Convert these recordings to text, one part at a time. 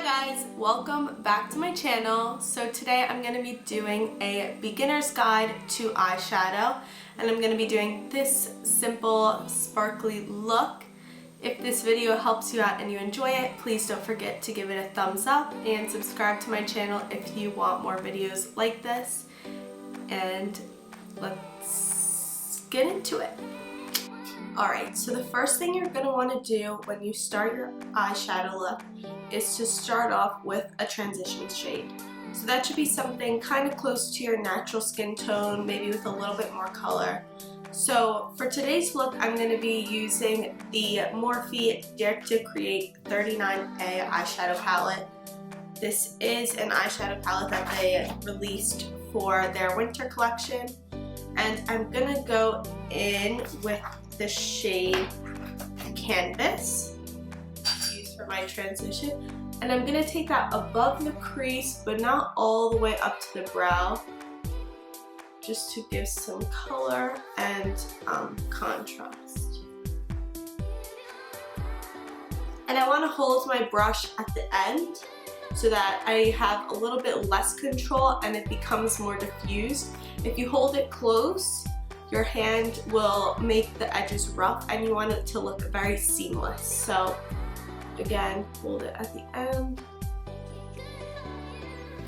guys, welcome back to my channel. So today I'm going to be doing a beginner's guide to eyeshadow, and I'm going to be doing this simple sparkly look. If this video helps you out and you enjoy it, please don't forget to give it a thumbs up and subscribe to my channel if you want more videos like this. And let's get into it. Alright, so the first thing you're going to want to do when you start your eyeshadow look is to start off with a transition shade. So that should be something kind of close to your natural skin tone, maybe with a little bit more color. So for today's look, I'm going to be using the Morphe Dare to Create 39A eyeshadow palette. This is an eyeshadow palette that they released for their winter collection. And I'm going to go in with the shade Canvas, used for my transition. And I'm going to take that above the crease, but not all the way up to the brow, just to give some color and contrast. And I want to hold my brush at the end so that I have a little bit less control and it becomes more diffused. If you hold it close, your hand will make the edges rough and you want it to look very seamless. So again, hold it at the end.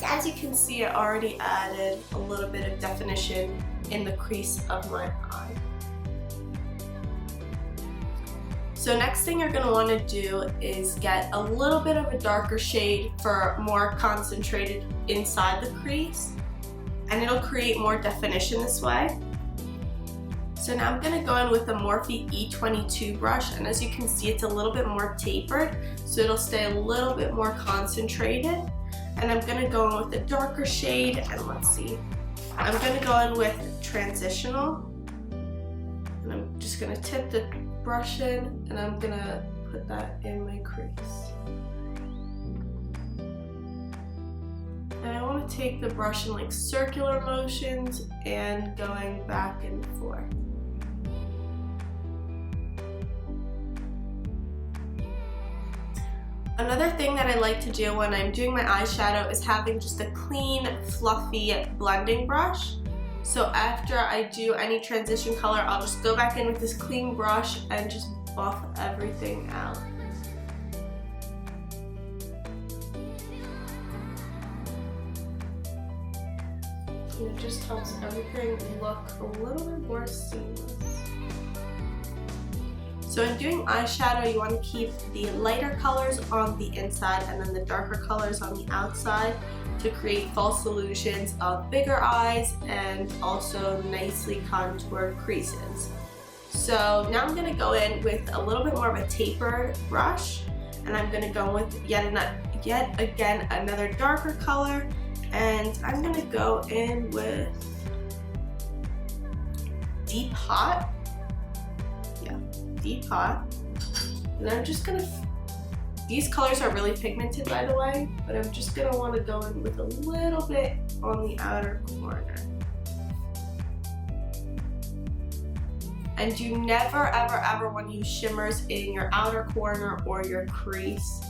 As you can see, I already added a little bit of definition in the crease of my eye. So next thing you're going to want to do is get a little bit of a darker shade for more concentrated inside the crease, and it'll create more definition this way. So now I'm going to go in with the Morphe E22 brush, and as you can see, it's a little bit more tapered, so it'll stay a little bit more concentrated. And I'm going to go in with a darker shade, and let's see. I'm going to go in with Transitional, and I'm just going to tip the brush in, and I'm going to put that in my crease. And I want to take the brush in like circular motions and going back and forth. Another thing that I like to do when I'm doing my eyeshadow is having just a clean, fluffy blending brush. So after I do any transition color, I'll just go back in with this clean brush and just buff everything out. And it just helps everything look a little bit more seamless. So in doing eyeshadow, you want to keep the lighter colors on the inside and then the darker colors on the outside to create false illusions of bigger eyes and also nicely contoured creases. So now I'm going to go in with a little bit more of a tapered brush, and I'm going to go with yet again another darker color, and I'm going to go in with Deep Hot. Deep Hot. And I'm just gonna, these colors are really pigmented by the way, but I'm just gonna want to go in with a little bit on the outer corner. And you never ever want to use shimmers in your outer corner or your crease,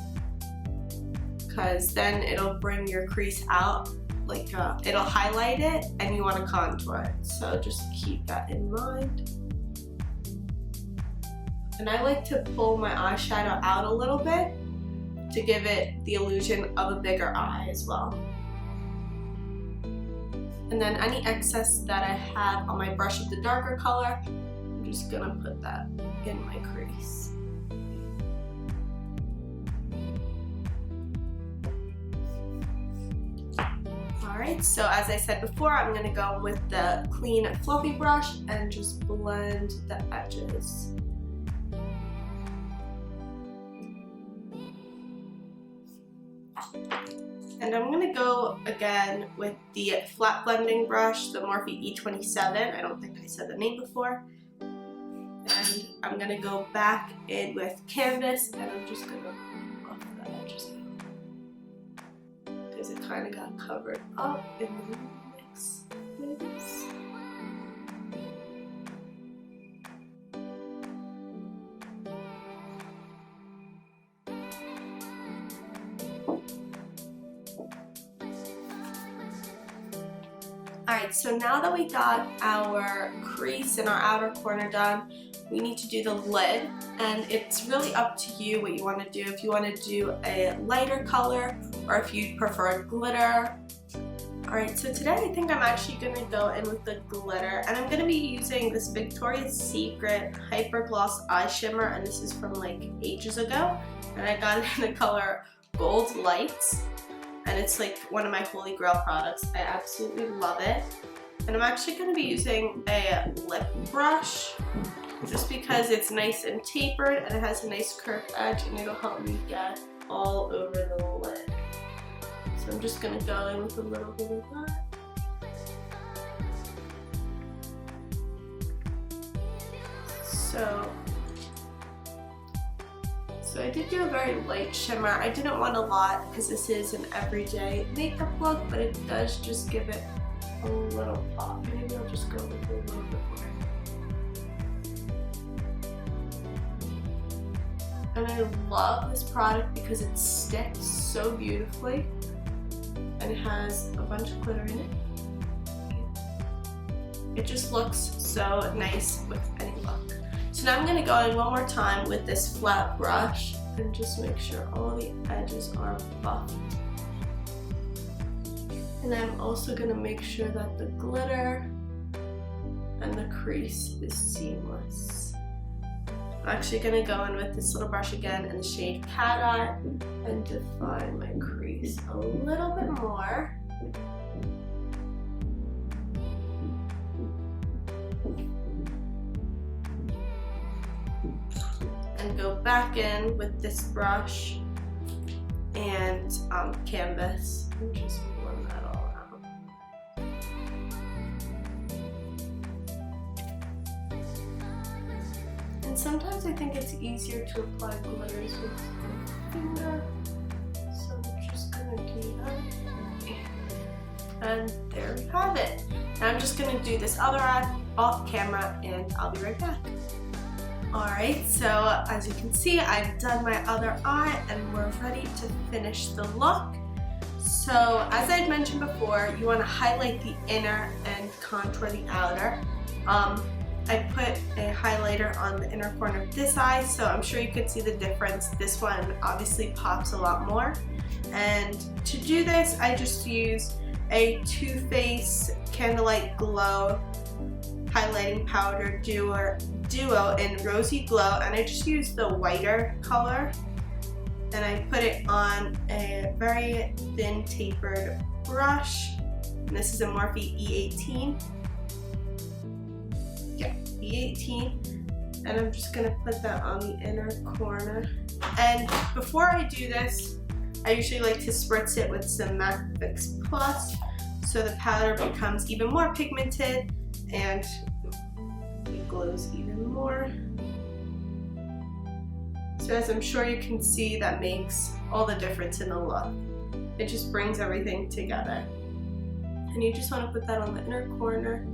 because then it'll bring your crease out, like it'll highlight it and you want to contour it. So just keep that in mind. And I like to pull my eyeshadow out a little bit to give it the illusion of a bigger eye as well. And then any excess that I have on my brush of the darker color, I'm just gonna put that in my crease. Alright, so as I said before, I'm gonna go with the clean fluffy brush and just blend the edges. And I'm going to go again with the flat blending brush, the Morphe E27. I don't think I said the name before. And I'm going to go back in with Canvas, and I'm just going to buff the edges out, because it kind of got covered up in the mix. Alright, so now that we got our crease and our outer corner done, we need to do the lid, and it's really up to you what you want to do. If you want to do a lighter color or if you prefer glitter. Alright, so today I think I'm actually going to go in with the glitter, and I'm going to be using this Victoria's Secret Hyper-Gloss Eye Shimmer, and this is from like ages ago, and I got it in the color Gold Lights. And it's like one of my holy grail products. I absolutely love it. And I'm actually going to be using a lip brush just because it's nice and tapered and it has a nice curved edge, and it'll help me get all over the lid. So I'm just going to go in with a little bit of that. So I did do a very light shimmer. I didn't want a lot because this is an everyday makeup look, but it does just give it a little pop. Maybe I'll just go with a little bit more. And I love this product because it sticks so beautifully and it has a bunch of glitter in it. It just looks so nice with any look. So now I'm going to go in one more time with this flat brush and just make sure all the edges are buffed. And I'm also going to make sure that the glitter and the crease is seamless. I'm actually going to go in with this little brush again in the shade Cat Eye and define my crease a little bit more. And go back in with this brush and canvas and just blend that all out. And sometimes I think it's easier to apply glitters with my finger, so I'm just gonna do that. And there we have it. Now I'm just gonna do this other eye off camera and I'll be right back. Alright, so as you can see, I've done my other eye and we're ready to finish the look. So as I mentioned before, you want to highlight the inner and contour the outer. I put a highlighter on the inner corner of this eye, so I'm sure you could see the difference. This one obviously pops a lot more. And to do this, I just use a Too Faced Candlelight Glow highlighting powder duo in Rosy Glow, and I just used the whiter color and I put it on a very thin tapered brush, and this is a Morphe E18. Yeah, E18, and I'm just gonna put that on the inner corner. And before I do this, I usually like to spritz it with some MAC Fix Plus so the powder becomes even more pigmented and it glows even more. So as I'm sure you can see, that makes all the difference in the look. It just brings everything together. And you just want to put that on the inner corner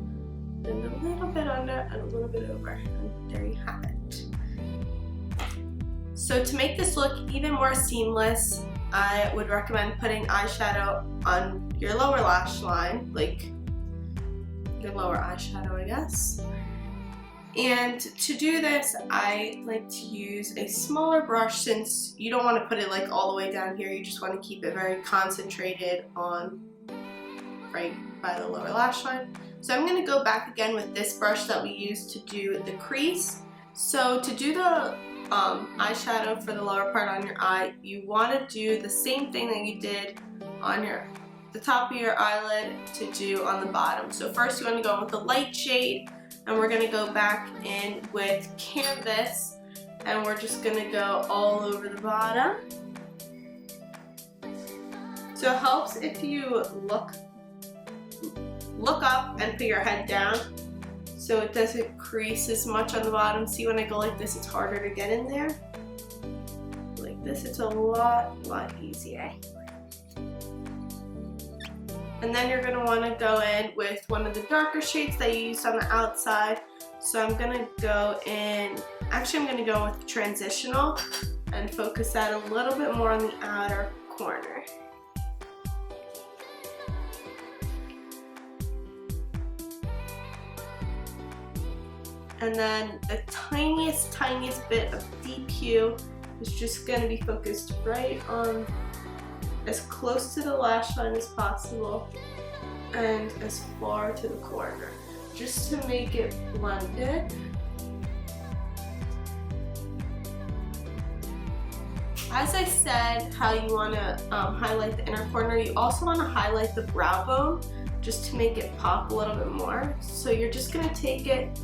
and a little bit under and a little bit over. And there you have it. So to make this look even more seamless, I would recommend putting eyeshadow on your lower lash line, like your lower eyeshadow, I guess. And to do this, I like to use a smaller brush since you don't want to put it like all the way down here. You just want to keep it very concentrated on right by the lower lash line. So I'm going to go back again with this brush that we used to do the crease. So to do the eyeshadow for the lower part on your eye, you want to do the same thing that you did on the top of your eyelid to do on the bottom. So first you want to go in with the light shade, and we're going to go back in with canvas, and we're just going to go all over the bottom. So it helps if you look up and put your head down so it doesn't crease as much on the bottom. See, when I go like this, it's harder to get in there. Like this, it's a lot easier. And then you're going to want to go in with one of the darker shades that you used on the outside. So I'm going to go in, actually I'm going to go with Transitional and focus that a little bit more on the outer corner. And then the tiniest bit of deep hue is just going to be focused right on as close to the lash line as possible and as far to the corner, just to make it blended. As I said, how you want to highlight the inner corner, you also want to highlight the brow bone just to make it pop a little bit more. So you're just going to take it,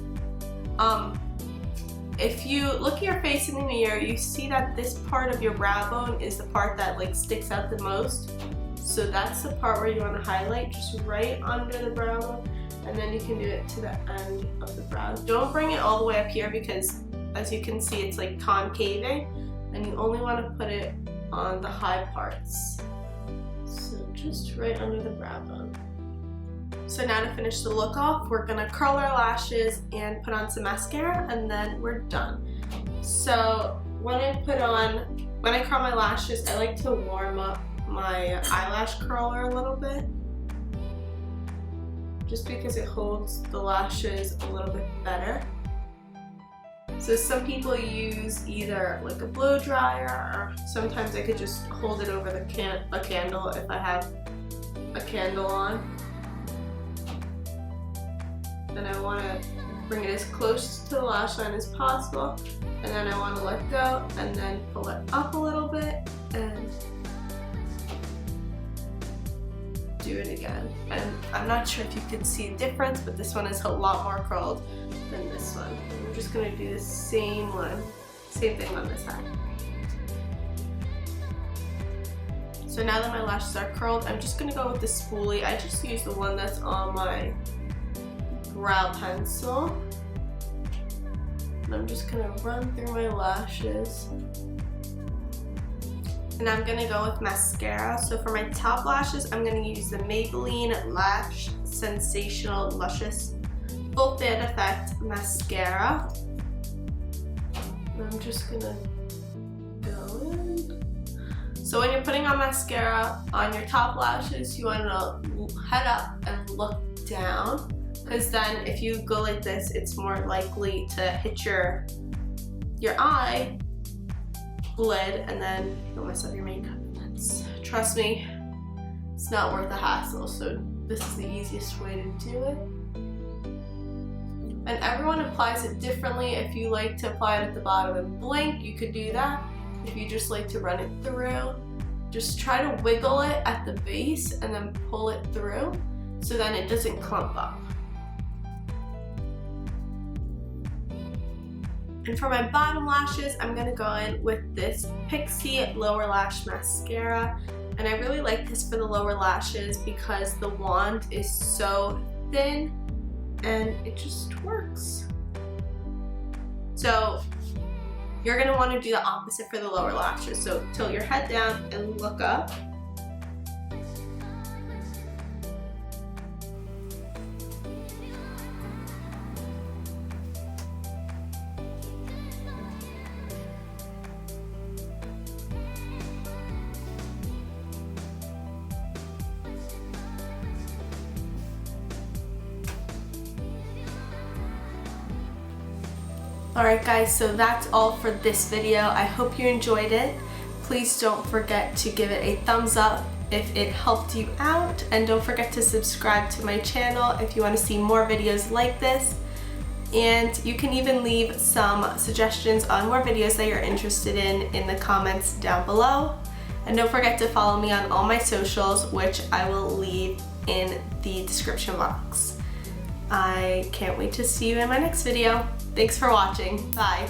if you look at your face in the mirror, you see that this part of your brow bone is the part that like sticks out the most. So that's the part where you want to highlight, just right under the brow bone, and then you can do it to the end of the brow. Don't bring it all the way up here because as you can see it's like concaving, and you only want to put it on the high parts. So just right under the brow bone. So now to finish the look off, we're gonna curl our lashes and put on some mascara, and then we're done. So when I curl my lashes, I like to warm up my eyelash curler a little bit, just because it holds the lashes a little bit better. So some people use either like a blow dryer, or sometimes I could just hold it over a candle if I have a candle on. And I want to bring it as close to the lash line as possible, and then I want to let go and then pull it up a little bit and do it again. And I'm not sure if you can see a difference, but this one is a lot more curled than this one. And we're just going to do the same thing on this side. So now that my lashes are curled, I'm just going to go with the spoolie. I just use the one that's on my brow pencil, and I'm just gonna run through my lashes, and I'm gonna go with mascara. So for my top lashes, I'm gonna use the Maybelline Lash Sensational Luscious Full Fan Effect Mascara. And I'm just gonna go in. So when you're putting on mascara on your top lashes, you want to head up and look down, because then if you go like this, it's more likely to hit your eye lid, and then you'll mess up your makeup. Trust me, it's not worth the hassle. So this is the easiest way to do it. And everyone applies it differently. If you like to apply it at the bottom and blink, you could do that. If you just like to run it through, just try to wiggle it at the base and then pull it through so then it doesn't clump up. And for my bottom lashes, I'm gonna go in with this Pixie Lower Lash Mascara. And I really like this for the lower lashes because the wand is so thin and it just works. So you're gonna wanna do the opposite for the lower lashes. So tilt your head down and look up. Alright guys, so that's all for this video. I hope you enjoyed it. Please don't forget to give it a thumbs up if it helped you out, and don't forget to subscribe to my channel if you want to see more videos like this. And you can even leave some suggestions on more videos that you're interested in the comments down below. And don't forget to follow me on all my socials, which I will leave in the description box. I can't wait to see you in my next video. Thanks for watching. Bye.